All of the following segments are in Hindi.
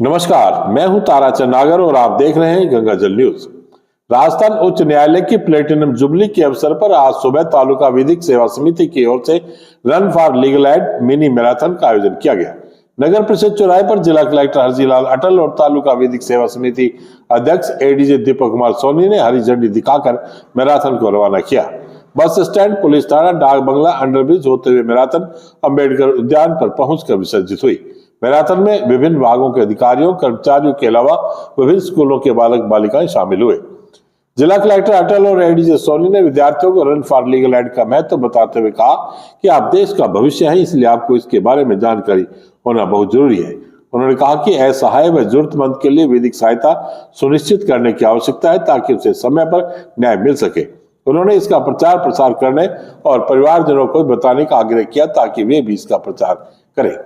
नमस्कार, मैं हूं ताराचंद नागर और आप देख रहे हैं गंगाजल न्यूज। राजस्थान उच्च न्यायालय की प्लेटिनम जुबली के अवसर पर आज सुबह तालुका विधिक सेवा समिति की ओर से run for legal aid mini marathon का आयोजन किया गया। नगर परिषद चौराहे पर जिला कलेक्टर हरजीलाल अटल और तालुका विधिक सेवा समिति अध्यक्ष एडीजे दीपक कुमार सोनी ने हरी झंडी दिखाकर मैराथन को रवाना किया। बस स्टैंड, पुलिस थाना, डाक बंगला, अंडरब्रिज होते हुए मैराथन अम्बेडकर उद्यान पर पहुंचकर विसर्जित हुई। मैराथन में विभिन्न विभागों के अधिकारियों, कर्मचारियों के अलावा विभिन्न स्कूलों के बालक बालिकाएं शामिल हुए। जिला कलेक्टर अटल और एडीजे सोनी ने विद्यार्थियों को रन फॉर लीगल एड का महत्व बताते हुए कहा कि आप देश का भविष्य हैं, इसलिए आपको इसके बारे में जानकारी होना बहुत जरूरी है। उन्होंने कहा कि असहाय व जरूरतमंद के लिए विधिक सहायता सुनिश्चित करने की आवश्यकता है ताकि उसे समय पर न्याय मिल सके। उन्होंने इसका प्रचार प्रसार करने और परिवारजनों को बताने का आग्रह किया ताकि वे भी इसका प्रचार करें।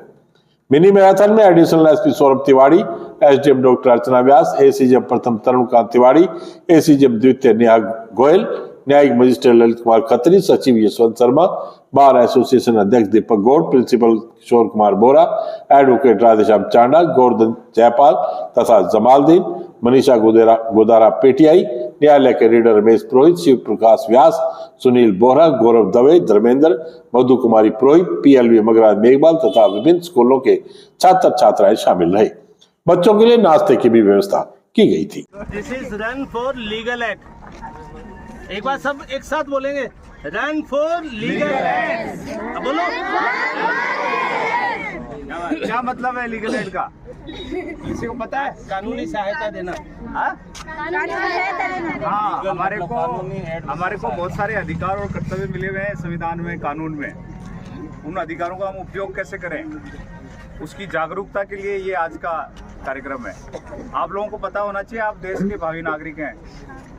मिनी मैराथन में additional SP Saurabh Tiwari, SDM doctor Archana Vyas, ACJM प्रथम तरुणकांत तिवारी, एसीजेएम द्वितीय नेहा गोयल, न्यायिक मजिस्ट्रेट ललित कुमार खत्री, सचिव यशवंत शर्मा, बार एसोसिएशन अध्यक्ष दीपक गौड़, प्रिंसिपल किशोर कुमार बोरा, एडवोकेट राधेश्याम चांडा, गोवर्धन जयपाल तथा जमालदीन, मनीषा गोदारा पेटियाई, न्यायालय के रीडर रमेश पुरोहित, शिव प्रकाश व्यास, सुनील बोहरा, गौरव दवे, धर्मेंद्र, मधु कुमारी पुरोहित, पीएलवी मगराज मेघवाल तथा विभिन्न स्कूलों के छात्र छात्राएं शामिल रहे। बच्चों के लिए नाश्ते की भी व्यवस्था की गई थी। This is run for legal aid. एक बार सब एक साथ बोलेंगे, रन फॉर लीगल एड। बोलो क्या मतलब है लीगल एड का? किसी को पता है? कानूनी सहायता देना। हाँ, हमारे को बहुत सारे अधिकार और कर्तव्य मिले हुए हैं संविधान में, कानून में। उन अधिकारों का हम उपयोग कैसे करें, उसकी जागरूकता के लिए ये आज का कार्यक्रम है। आप लोगों को पता होना चाहिए, आप देश के भावी नागरिक हैं,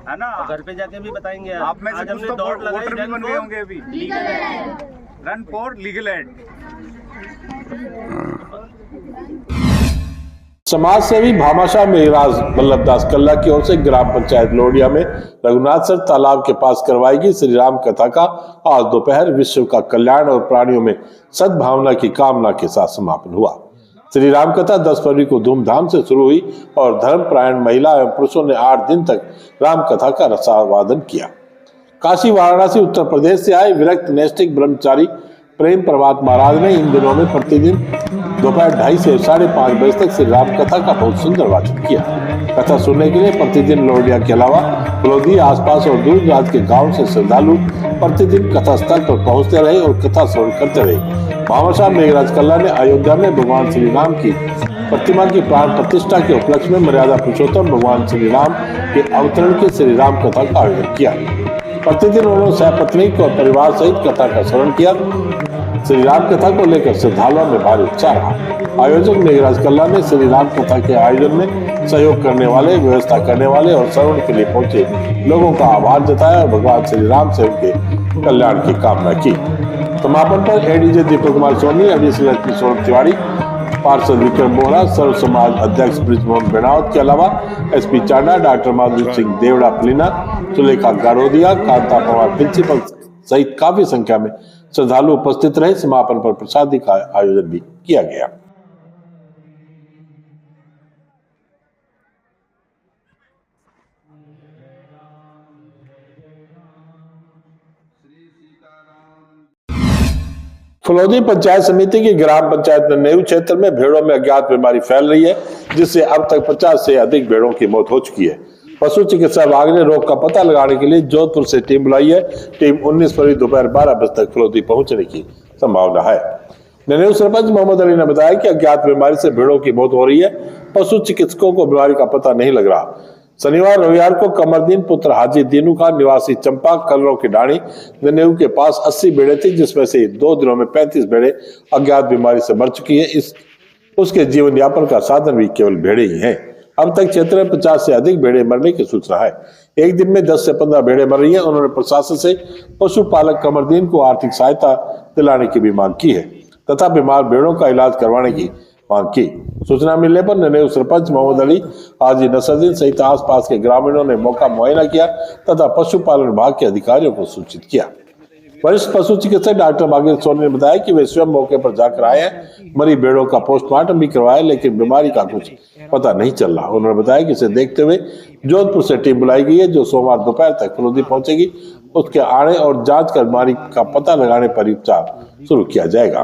है ना? घर पे जाके भी बताएंगे। आप में से कुछ तो वोटर भी बन गए होंगे अभी। Run for legal aid. समाज सेवी भामाशाह मेघराज वल्लभदास कल्ला की ओर से ग्राम पंचायत लोडिया में रघुनाथसर तालाब के पास करवाई गई श्री राम कथा का आज दोपहर विश्व का कल्याण और प्राणियों में सद्भावना की कामना के साथ समापन हुआ। श्री राम कथा 10 फरवरी को धूमधाम से शुरू हुई और धर्मपरायण महिला एवं पुरुषों ने 8 दिन तक राम कथा का रसावादन किया। काशी वाराणसी उत्तर प्रदेश से आए विरक्त नैष्ठिक ब्रह्मचारी प्रेम प्रभात महाराज ने इन दिनों में प्रतिदिन दोपहर 2:30 से 5:30 बजे तक श्री राम कथा का बहुत सुंदर वाचन किया। कथा सुनने के लिए प्रतिदिन लोडिया के अलावा फलोदी, आसपास और दूर दराज के गांव से श्रद्धालु प्रतिदिन कथा स्थल पर पहुंचते रहे और कथा श्रवण करते रहे। भामाशाह मेघराज कल्ला ने अयोध्या में भगवान श्री राम की प्रतिमा की प्राण प्रतिष्ठा के उपलक्ष्य में मर्यादा पुरुषोत्तम भगवान श्री राम के अवतरण की श्री राम कथा का आयोजन किया। प्रतिदिन उन्होंने सहपत्नीक और परिवार सहित कथा का श्रवण किया। श्री राम कथा को लेकर श्रद्धालुओं में भारी उत्साह रहा। आयोजक मेघराज कल्ला ने श्री राम कथा के आयोजन में सहयोग करने वाले, व्यवस्था करने वाले और श्रवण के लिए पहुंचे लोगों का आभार जताया और भगवान श्री राम से उनके कल्याण की कामना की। समापन पर ADJ Deepak Kumar Soni, additional SP Saurabh Tiwari, पार्षद विक्रम बोहरा, सर्व समाज अध्यक्ष ब्रिजमोहन बेनावत के अलावा एसपी चांडा, डॉक्टर माधुरी सिंह देवड़ा पलीना, सुलेखा गारोदिया, कांता पवार प्रिंसिपल सहित काफी संख्या में श्रद्धालु उपस्थित रहे। समापन पर प्रसादी का आयोजन भी किया गया। फलोदी पंचायत समिति की ग्राम पंचायत नन्हेऊ क्षेत्र में भेड़ों में अज्ञात बीमारी फैल रही है, जिससे अब तक 50 से अधिक भेड़ों की मौत हो चुकी है। पशु चिकित्सा विभाग ने रोग का पता लगाने के लिए जोधपुर से टीम बुलाई है। टीम 19 फरवरी दोपहर 12 बजे तक फलोदी पहुंचने की संभावना है। नन्हेऊ सरपंच मोहम्मद अली ने बताया कि अज्ञात बीमारी से भेड़ों की मौत हो रही है। पशु चिकित्सकों को बीमारी का पता नहीं लग रहा। शनिवार रविवार को कमरदीन पुत्र हाजी दीनू खान निवासी चंपा कलरों की ढाणी नन्हेऊ के पास 80 भेड़े थी, जिसमें से 2 दिनों में 35 भेड़े अज्ञात बीमारी से मर चुकी है। उसके जीवन यापन का साधन भी केवल भेड़े ही हैं। अब तक क्षेत्र में 50 से अधिक भेड़े मरने की सूचना है। एक दिन में 10 से 15 भेड़े मर रही है। उन्होंने प्रशासन से पशुपालक कमरदीन को आर्थिक सहायता दिलाने की भी मांग की है तथा बीमार भेड़ों का इलाज करवाने की मांग की। सूचना मिलने पर नन्हेऊ सरपंच मोहम्मद अली, हाजी नसरुद्दीन सहित आसपास के ग्रामीणों ने मौका मुआयना किया तथा पशुपालन विभाग के अधिकारियों को सूचित किया। वरिष्ठ पशु चिकित्सक डॉक्टर भागीरथ सोनी ने बताया कि वे स्वयं मौके पर जाकर आए हैं, मरी भेड़ों का पोस्टमार्टम भी करवाया, लेकिन बीमारी का कुछ पता नहीं चल रहा। उन्होंने बताया कि इसे देखते हुए जोधपुर से टीम बुलाई गई है, जो सोमवार दोपहर तक फलोदी पहुंचेगी। उसके आने और जांच कर बीमारी का पता लगाने पर उपचार शुरू किया जाएगा।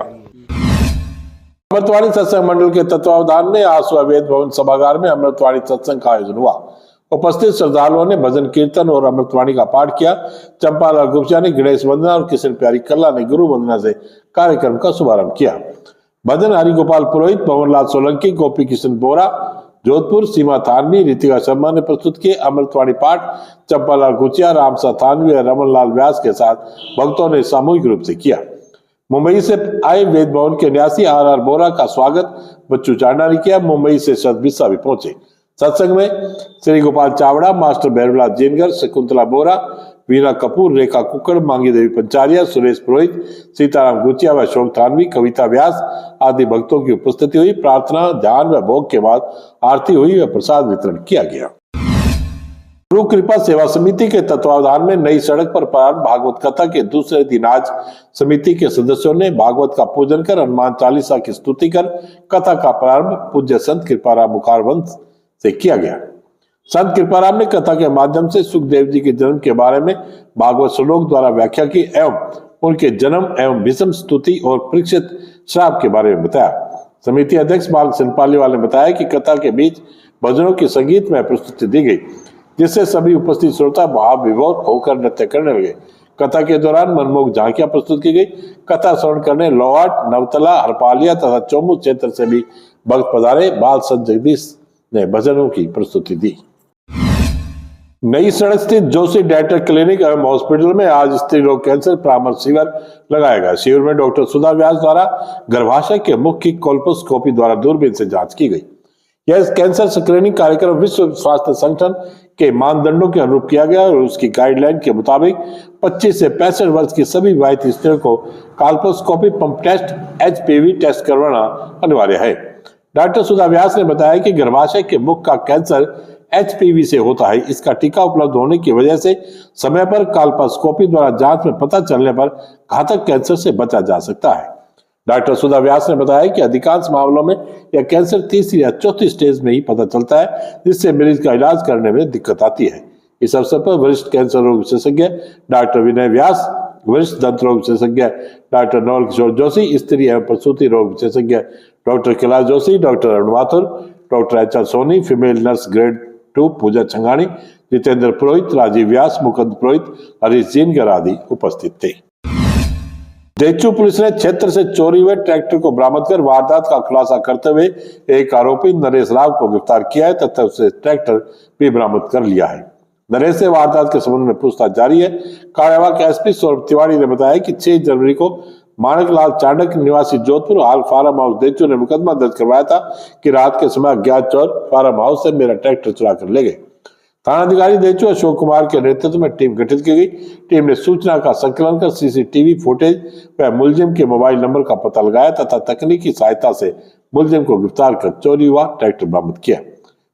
अमृतवाणी सत्संग मंडल के तत्वावधान में आज सुबह वेद भवन सभागार में अमृतवाणी सत्संग का आयोजन हुआ। उपस्थित श्रद्धालुओं ने भजन कीर्तन और अमृतवाणी का पाठ किया। चंपालाल गुप्ता ने गणेश वंदना और किशन प्यारी कल्ला ने गुरु वंदना से कार्यक्रम का शुभारंभ किया। भजन हरिगोपाल पुरोहित, भवनलाल सोलंकी, गोपी किशन बोरा जोधपुर, सीमा थानवी, रितिका शर्मा ने प्रस्तुत किए। अमृतवाणी पाठ चंपालाल गुचिया, रामसा थानवी और रमनलाल व्यास के साथ भक्तों ने सामूहिक रूप से किया। मुंबई से आए वेद भवन के न्यासी आर बोरा का स्वागत बच्चू चांडा ने किया। मुंबई से शरद बिस्सा भी पहुंचे। सत्संग में श्री गोपाल चावड़ा, मास्टर भैरवलाल जेनगर, शकुंतला बोरा, वीना कपूर, रेखा कुक्कड़, मांगी देवी पंचारिया, सुरेश पुरोहित, सीताराम गुचिया व अशोक थानवी, कविता व्यास आदि भक्तों की उपस्थिति हुई। प्रार्थना, ध्यान व भोग के बाद आरती हुई व प्रसाद वितरण किया गया। गुरु कृपा सेवा समिति के तत्वावधान में नई सड़क पर प्रारंभ भागवत कथा के दूसरे दिन आज समिति के सदस्यों ने भागवत का पूजन कर हनुमान चालीसा की स्तुति कर कथा का प्रारंभ पूज्य संत कृपाराम मुखारवंश से किया गया। संत कृपाराम ने कथा के माध्यम से सुखदेव जी के जन्म के बारे में भागवत श्लोक द्वारा व्याख्या की एवं उनके जन्म एवं भीष्म स्तुति और परीक्षित श्राप के बारे में बताया। समिति अध्यक्ष बालकृष्ण पालीवाल ने बताया कि कथा के बीच भजनों की संगीत में प्रस्तुति दी गई, जिससे सभी उपस्थित श्रोता भाव विभोर होकर नृत्य करने लगे। कथा के दौरान मनमोहक झांकियां प्रस्तुत की गई। कथा श्रवण करने लोहाट, नवतला, हरपालिया तथा चौमू क्षेत्र से भी भक्त पधारे। बाल संत जगदीश ने भजनों की प्रस्तुति दी। नई सड़क स्थित जोशी डेंटल क्लिनिक एवं हॉस्पिटल में आज स्त्री रोग कैंसर परामर्श शिविर लगाया गया। शिविर में डॉक्टर सुधा व्यास द्वारा गर्भाशय के मुख की कोल्पोस्कोपी द्वारा दूरबीन से जांच की गई। यह कैंसर स्क्रीनिंग कार्यक्रम विश्व स्वास्थ्य संगठन के मानदंडों के अनुरूप किया गया और उसकी गाइडलाइन के मुताबिक 25 से 65 वर्ष की सभी विवाहित स्त्रियों को कोल्पोस्कोपी, पंप टेस्ट, HPV टेस्ट करवाना अनिवार्य है। डॉक्टर सुधा व्यास ने बताया कि गर्भाशय के मुख का कैंसर HPV से होता है। इसका टीका उपलब्ध होने की वजह से समय पर कोल्पोस्कोपी द्वारा जांच में पता चलने पर घातक कैंसर से बचा जा सकता है। डॉक्टर सुधा व्यास ने बताया कि अधिकांश मामलों में यह कैंसर तीसरी या चौथी स्टेज में ही पता चलता है, जिससे मरीज का इलाज करने में दिक्कत आती है। इस अवसर पर वरिष्ठ कैंसर रोग विशेषज्ञ डॉक्टर विनय व्यास, वरिष्ठ दंत रोग विशेषज्ञ डॉक्टर नवल किशोर जोशी, स्त्री एवं प्रसूति रोग विशेषज्ञ doctor Kailash Joshi, doctor Arun Mathur, doctor HR Soni, female nurse grade 2 Pooja Changani, Jitendra Purohit, Rajiv Vyas, Mukund Purohit, Harish Jingar आदि उपस्थित थे। डेचू पुलिस ने क्षेत्र से चोरी हुए ट्रैक्टर को बरामद कर वारदात का खुलासा करते हुए एक आरोपी नरेश राव को गिरफ्तार किया है तथा उसे ट्रैक्टर भी बरामद कर लिया है। नरेश से वारदात के संबंध में पूछताछ जारी है। कार्यवाहक SP सौरभ तिवारी ने बताया कि 6 जनवरी को माणकलाल चांडक निवासी जोधपुर हाल फार्म हाउस डेचू ने मुकदमा दर्ज करवाया था कि रात के समय अज्ञात चोर फार्म हाउस से मेरा ट्रैक्टर चुरा कर ले गए। थानाधिकारी डेचू अशोक कुमार के नेतृत्व में टीम गठित की गई। टीम ने सूचना का संकलन कर CCTV फुटेज व मुलजिम के मोबाइल नंबर का पता लगाया तथा तकनीकी सहायता से मुलजिम को गिरफ्तार कर चोरी हुआ ट्रैक्टर बरामद किया।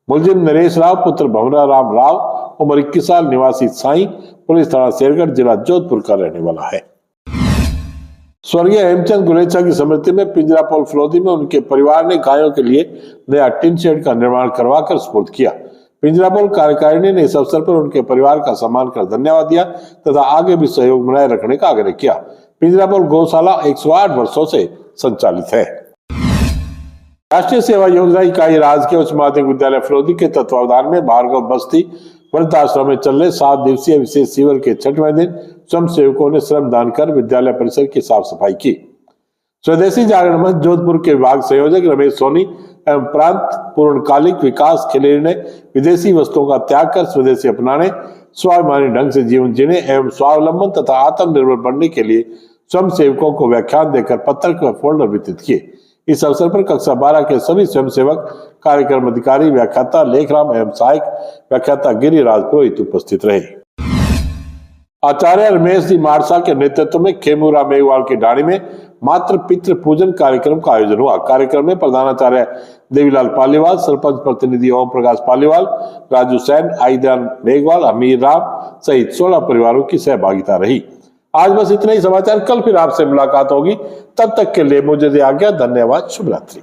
मुलजिम नरेश राव पुत्र भवरा राम राव, उम्र 21 साल, निवासी साई, पुलिस थाना शेरगढ़, जिला जोधपुर का रहने वाला है। स्वर्गीय हेमचंद गुलेचा की स्मृति में पिंजरापोल फलोदी में उनके परिवार ने गायों के लिए नया टिन शेड का निर्माण करवाकर सुपुर्द किया। पिंजरापोल कार्यकारिणी ने इस अवसर पर उनके परिवार का सम्मान कर धन्यवाद दिया तथा आगे भी सहयोग बनाए रखने का आग्रह किया। पिंजरापोल गौशाला 108 वर्षों से संचालित है। राष्ट्रीय सेवा योजना इकाई राजकीय उच्च माध्यमिक विद्यालय फलोदी के तत्वावधान में भार्गव बस्ती वृद्धाश्रम में चल रहे 7 दिवसीय विशेष शिविर के 6वें दिन स्वयं सेवकों ने श्रम दान कर विद्यालय परिसर की साफ सफाई की। स्वदेशी जागरण मंच जोधपुर के विभाग संयोजक रमेश सोनी एवं प्रांत पूर्णकालिक विकास खिलेरी ने विदेशी वस्तुओं का त्याग कर स्वदेशी अपनाने, स्वाभिमानी ढंग से जीवन जीने एवं स्वावलंबन तथा आत्मनिर्भर बनने के लिए स्वयं सेवकों को व्याख्यान देकर पत्रक व फोल्डर वितरित किए। इस अवसर पर कक्षा 12 के सभी स्वयंसेवक, कार्यक्रम अधिकारी, व्याख्याता लेखराम एवं सहायक व्याख्याता गिरिराज पुरोहित उपस्थित रहे। आचार्य रमेश जी मारसा के नेतृत्व में खेमूरा मेघवाल की डाणी में मातृ पितृ पूजन कार्यक्रम का आयोजन हुआ। कार्यक्रम में प्रधानाचार्य देवीलाल पालीवाल, सरपंच प्रतिनिधि ओम प्रकाश पालीवाल, राजू सैन, आईदान मेघवाल, अमीर राम सहित 16 परिवारों की सहभागिता रही। आज बस इतना ही समाचार, कल फिर आपसे मुलाकात होगी। तब तक के लिए मुझे दे आज्ञा। धन्यवाद। शुभ रात्रि।